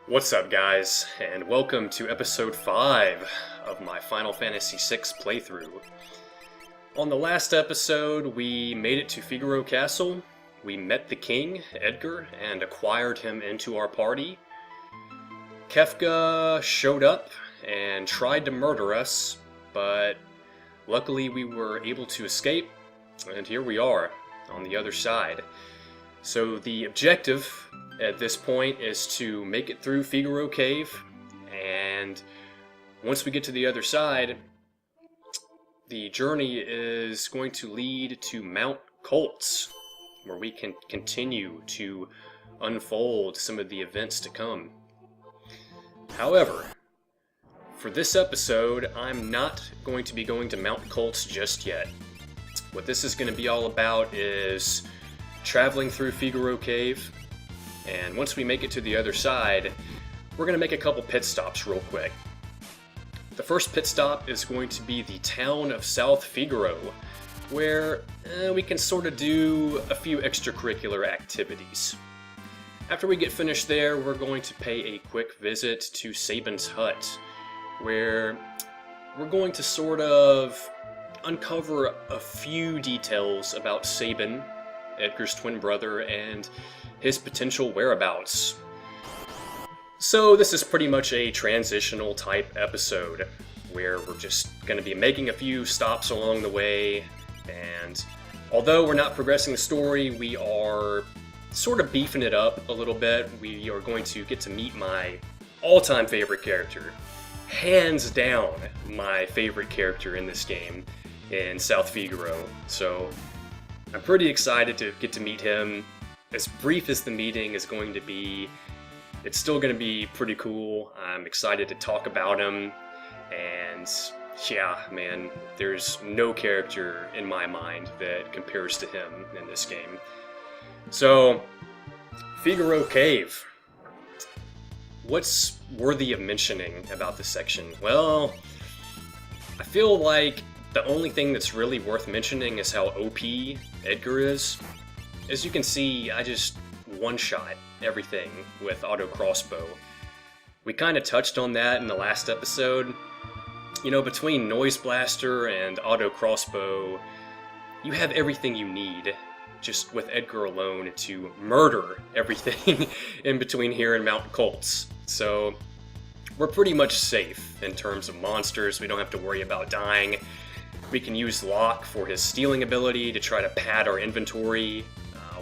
What's up, guys, and welcome to episode 5 of my Final Fantasy VI playthrough. On the last episode, we made it to Figaro Castle, we met the king, Edgar, and acquired him into our party. Kefka showed up and tried to murder us, but luckily we were able to escape, and here we are, on the other side. So the objective at this point is to make it through Figaro Cave, and once we get to the other side, the journey is going to lead to Mount Koltz, where we can continue to unfold some of the events to come. However, for this episode, I'm not going to be going to Mount Koltz just yet. What this is going to be all about is traveling through Figaro Cave, and once we make it to the other side, we're going to make a couple pit stops real quick. The first pit stop is going to be the town of South Figaro, where we can sort of do a few extracurricular activities. After we get finished there, we're going to pay a quick visit to Sabin's hut, where we're going to sort of uncover a few details about Sabin, Edgar's twin brother, and his potential whereabouts. So this is pretty much a transitional type episode, where we're just going to be making a few stops along the way, and although we're not progressing the story, we are sort of beefing it up a little bit. We are going to get to meet my all-time favorite character, hands down my favorite character in this game, in South Figaro. So I'm pretty excited to get to meet him. As brief as the meeting is going to be, it's still going to be pretty cool. I'm excited to talk about him, and yeah, man, there's no character in my mind that compares to him in this game. So, Figaro Cave. What's worthy of mentioning about this section? Well, I feel like the only thing that's really worth mentioning is how OP Edgar is. As you can see, I just one-shot everything with auto crossbow. We kind of touched on that in the last episode. You know, between Noise Blaster and auto crossbow, you have everything you need, just with Edgar alone, to murder everything in between here and Mount Koltz. So, we're pretty much safe in terms of monsters. We don't have to worry about dying. We can use Locke for his stealing ability to try to pad our inventory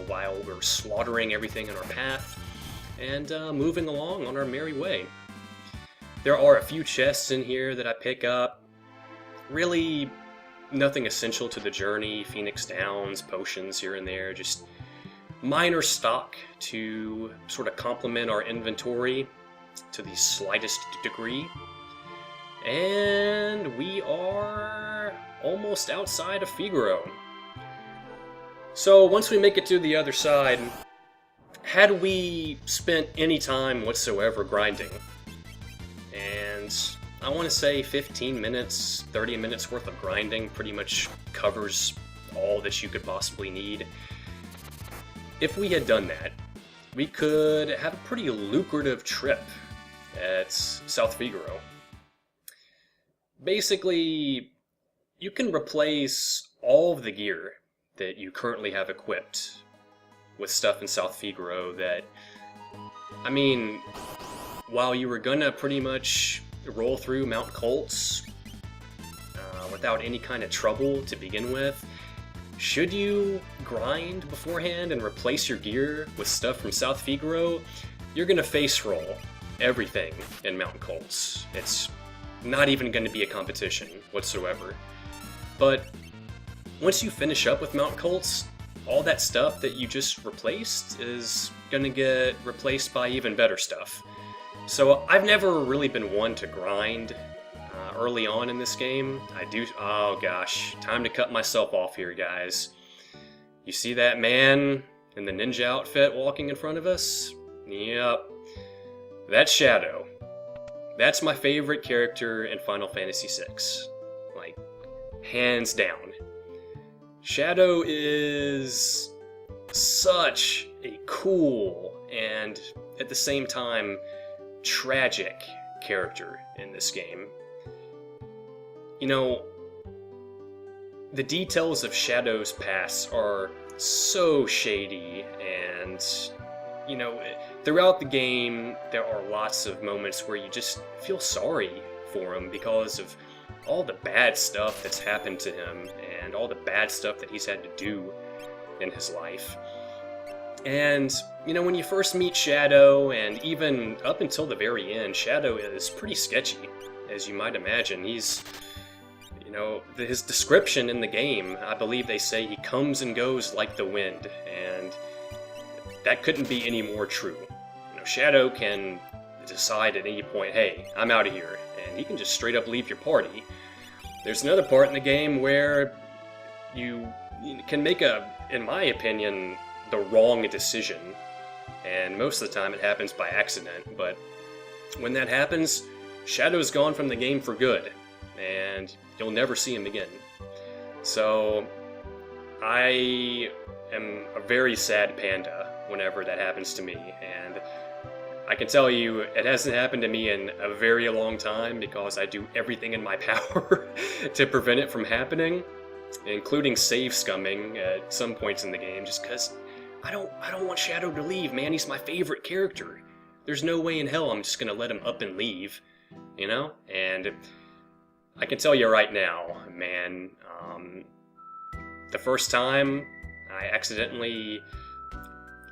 while we're slaughtering everything in our path, and moving along on our merry way. There are a few chests in here that I pick up. Really nothing essential to the journey, Phoenix Downs, potions here and there, just minor stock to sort of complement our inventory to the slightest degree. And we are almost outside of Figaro. So once we make it to the other side, had we spent any time whatsoever grinding, and I want to say 15 minutes, 30 minutes worth of grinding pretty much covers all that you could possibly need. If we had done that, we could have a pretty lucrative trip at South Figaro. Basically, you can replace all of the gear that you currently have equipped with stuff in South Figaro that, I mean, while you were gonna pretty much roll through Mount Koltz without any kind of trouble to begin with, should you grind beforehand and replace your gear with stuff from South Figaro, you're gonna face roll everything in Mount Koltz. It's not even gonna be a competition whatsoever. But once you finish up with Mount Koltz, all that stuff that you just replaced is gonna get replaced by even better stuff. So I've never really been one to grind early on in this game. Oh gosh, time to cut myself off here, guys. You see that man in the ninja outfit walking in front of us? Yep, that's Shadow. That's my favorite character in Final Fantasy VI. Like, hands down. Shadow is such a cool and, at the same time, tragic character in this game. You know, the details of Shadow's past are so shady, and, you know, throughout the game, there are lots of moments where you just feel sorry for him because of all the bad stuff that's happened to him and all the bad stuff that he's had to do in his life. And, you know, when you first meet Shadow, and even up until the very end, Shadow is pretty sketchy, as you might imagine. He's, you know, his description in the game, I believe they say he comes and goes like the wind, and that couldn't be any more true. You know, Shadow can decide at any point, hey, I'm out of here, and he can just straight up leave your party. There's another part in the game where you can make in my opinion, the wrong decision, and most of the time it happens by accident, but when that happens, Shadow's gone from the game for good, and you'll never see him again. So, I am a very sad panda whenever that happens to me, and I can tell you it hasn't happened to me in a very long time because I do everything in my power to prevent it from happening, including save scumming at some points in the game, just because I don't want Shadow to leave, man. He's my favorite character. There's no way in hell I'm just gonna let him up and leave, you know? And I can tell you right now, man, the first time I accidentally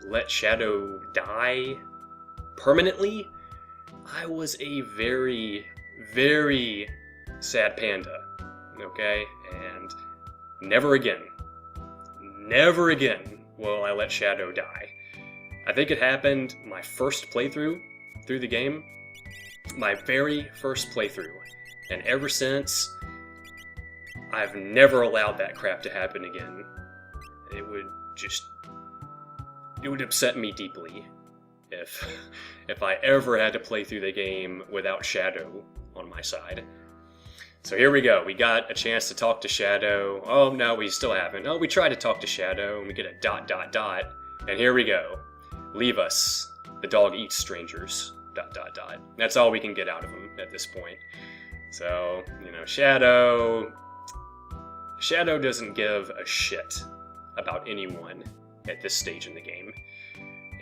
let Shadow die permanently, I was a very, very sad panda, okay? And never again will I let Shadow die. I think it happened my first playthrough through the game, my very first playthrough, and ever since, I've never allowed that crap to happen again. It would upset me deeply if I ever had to play through the game without Shadow on my side. So here we go. We got a chance to talk to Shadow. Oh, no, we still haven't. Oh, we tried to talk to Shadow, and we get a ... And here we go. Leave us. The dog eats strangers. ... That's all we can get out of him at this point. So, you know, Shadow doesn't give a shit about anyone at this stage in the game.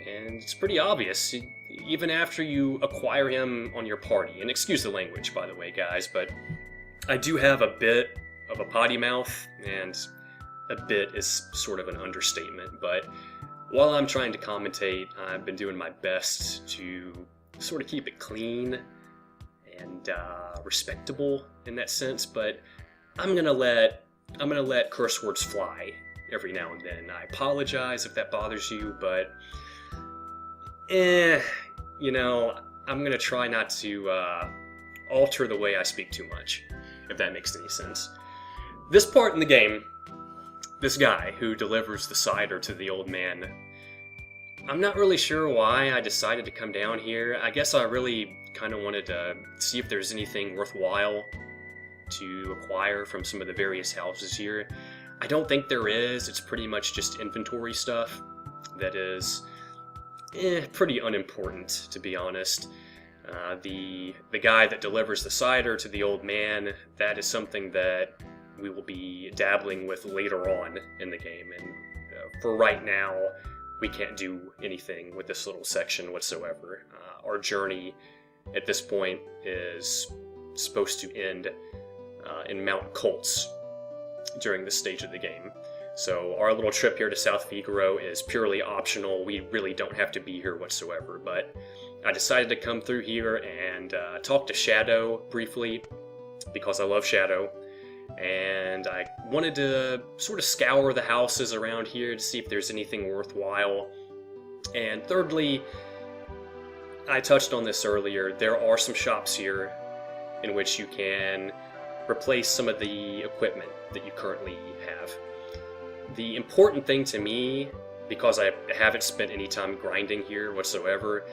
And it's pretty obvious, even after you acquire him on your party. And excuse the language, by the way, guys, but I do have a bit of a potty mouth, and a bit is sort of an understatement, but while I'm trying to commentate, I've been doing my best to sort of keep it clean and respectable in that sense, but I'm gonna let curse words fly every now and then. I apologize if that bothers you, but you know, I'm gonna try not to alter the way I speak too much, if that makes any sense. This part in the game, this guy who delivers the cider to the old man, I'm not really sure why I decided to come down here. I guess I really kind of wanted to see if there's anything worthwhile to acquire from some of the various houses here. I don't think there is. It's pretty much just inventory stuff that is pretty unimportant, to be honest. The guy that delivers the cider to the old man, that is something that we will be dabbling with later on in the game, and for right now, we can't do anything with this little section whatsoever. Our journey at this point is supposed to end in Mount Koltz during this stage of the game. So our little trip here to South Figaro is purely optional. We really don't have to be here whatsoever, but I decided to come through here and talk to Shadow briefly, because I love Shadow, and I wanted to sort of scour the houses around here to see if there's anything worthwhile. And thirdly, I touched on this earlier, there are some shops here in which you can replace some of the equipment that you currently have. The important thing to me, because I haven't spent any time grinding here whatsoever,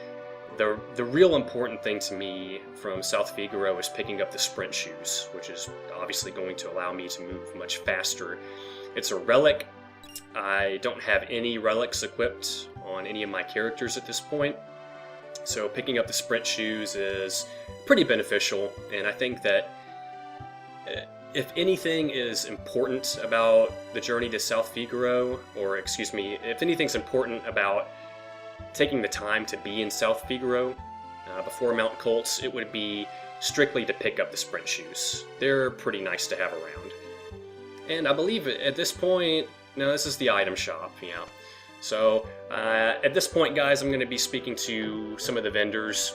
the real important thing to me from South Figaro is picking up the sprint shoes, which is obviously going to allow me to move much faster. It's a relic. I don't have any relics equipped on any of my characters at this point, So picking up the sprint shoes is pretty beneficial, and I think that if anything is important about the journey to South Figaro, or excuse me, if anything's important about taking the time to be in South Figaro before Mount Koltz, it would be strictly to pick up the sprint shoes. They're pretty nice to have around. And I believe at this point, no, this is the item shop, yeah. So at this point, guys, I'm going to be speaking to some of the vendors.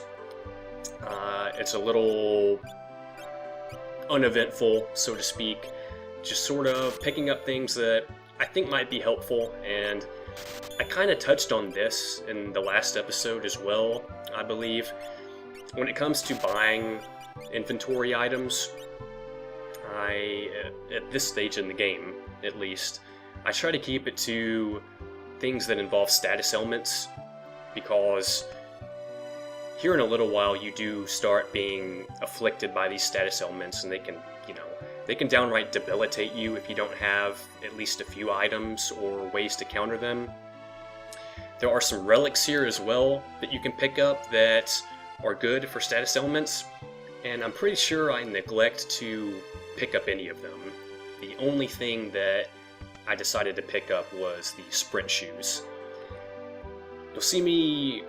It's a little uneventful, so to speak, just sort of picking up things that I think might be helpful, and I kind of touched on this in the last episode as well, I believe. When it comes to buying inventory items, at this stage in the game, at least, I try to keep it to things that involve status elements, because here in a little while you do start being afflicted by these status elements, and they can, they can downright debilitate you if you don't have at least a few items or ways to counter them. There are some relics here as well that you can pick up that are good for status elements, and I'm pretty sure I neglect to pick up any of them. The only thing that I decided to pick up was the sprint shoes. You'll see me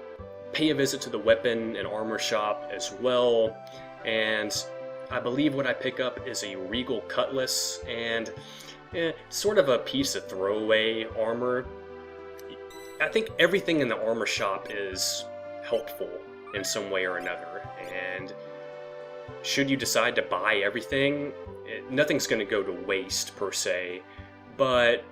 pay a visit to the weapon and armor shop as well, and I believe what I pick up is a regal cutlass and sort of a piece of throwaway armor. I think everything in the armor shop is helpful in some way or another, and should you decide to buy everything, nothing's going to go to waste per se, but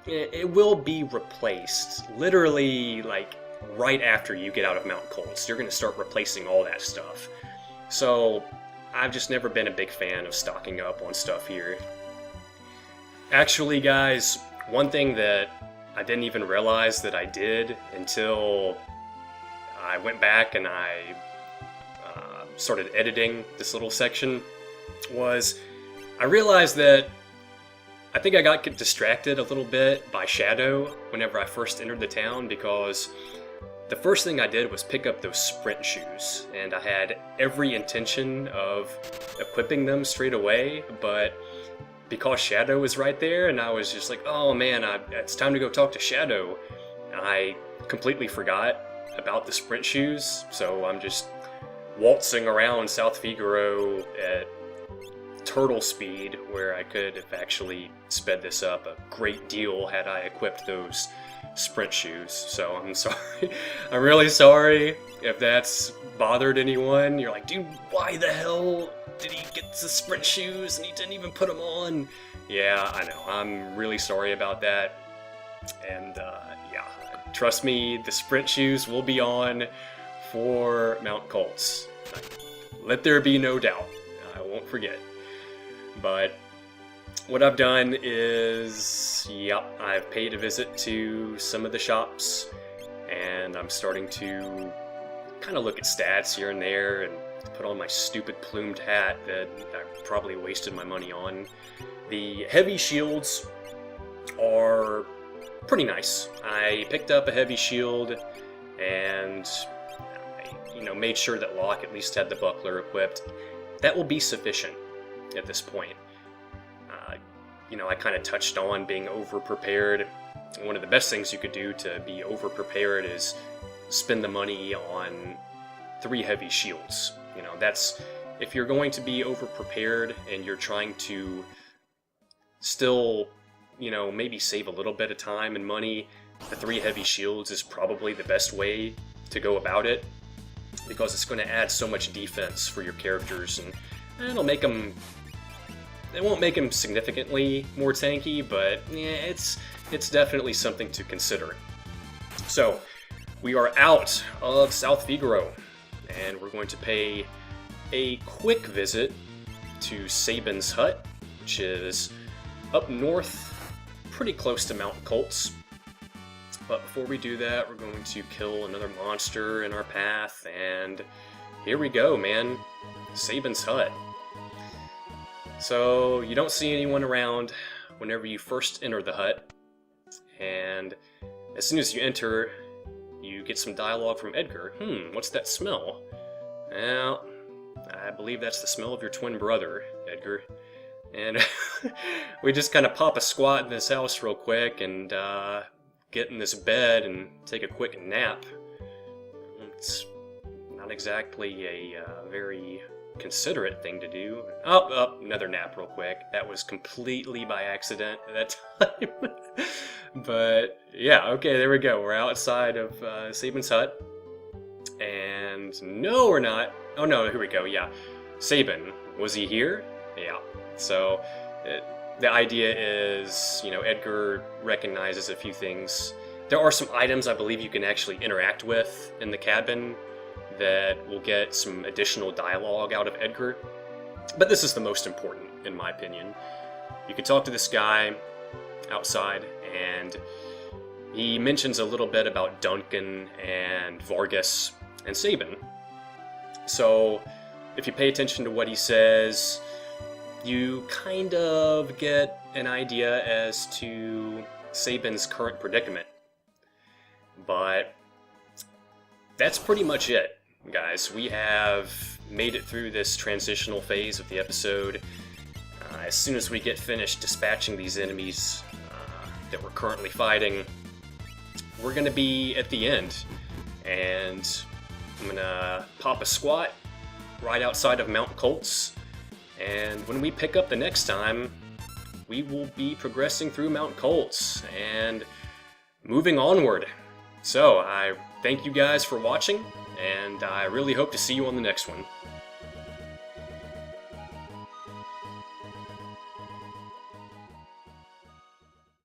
it will be replaced literally like right after you get out of Mount Koltz. You're going to start replacing all that stuff. So I've just never been a big fan of stocking up on stuff here. Actually, guys, one thing that I didn't even realize that I did until I went back and I started editing this little section was I realized that I think I got distracted a little bit by Shadow whenever I first entered the town, because the first thing I did was pick up those sprint shoes, and I had every intention of equipping them straight away, but because Shadow was right there and I was just like, oh man, it's time to go talk to Shadow, I completely forgot about the sprint shoes, so I'm just waltzing around South Figaro at turtle speed, where I could have actually sped this up a great deal had I equipped those sprint shoes. So I'm sorry. I'm really sorry if that's bothered anyone. You're like, dude, why the hell did he get the sprint shoes and he didn't even put them on? Yeah, I know. I'm really sorry about that. And yeah, trust me, the sprint shoes will be on for Mount Koltz. Let there be no doubt. I won't forget. But what I've done is, yep, I've paid a visit to some of the shops, and I'm starting to kind of look at stats here and there and put on my stupid plumed hat that I probably wasted my money on. The heavy shields are pretty nice. I picked up a heavy shield and I, made sure that Locke at least had the buckler equipped. That will be sufficient at this point. I kind of touched on being over-prepared. One of the best things you could do to be over-prepared is spend the money on 3 heavy shields. That's, if you're going to be over-prepared and you're trying to still, maybe save a little bit of time and money, the 3 heavy shields is probably the best way to go about it, because it's going to add so much defense for your characters, and it'll make them... It won't make him significantly more tanky, but yeah, it's definitely something to consider. So, we are out of South Figaro, and we're going to pay a quick visit to Sabin's hut, which is up north, pretty close to Mount Koltz. But before we do that, we're going to kill another monster in our path, and here we go, man. Sabin's hut. So, you don't see anyone around whenever you first enter the hut, and as soon as you enter, you to get some dialogue from Edgar. What's that smell? Well, I believe that's the smell of your twin brother, Edgar. And we just kind of pop a squat in this house real quick and get in this bed and take a quick nap. It's not exactly a very considerate thing to do. Oh, another nap real quick. That was completely by accident at that time. But yeah, okay, there we go. We're outside of Sabin's hut. And no, we're not. Oh no, here we go, yeah. Sabin, was he here? Yeah. So the idea is, you know, Edgar recognizes a few things. There are some items I believe you can actually interact with in the cabin that will get some additional dialogue out of Edgar. But this is the most important, in my opinion. You can talk to this guy outside, and he mentions a little bit about Duncan and Vargas and Sabin. So if you pay attention to what he says, you kind of get an idea as to Sabin's current predicament. But that's pretty much it, guys. We have made it through this transitional phase of the episode. As soon as we get finished dispatching these enemies that we're currently fighting, we're going to be at the end. And I'm going to pop a squat right outside of Mount Koltz. And when we pick up the next time, we will be progressing through Mount Koltz and moving onward. So I thank you guys for watching, and I really hope to see you on the next one.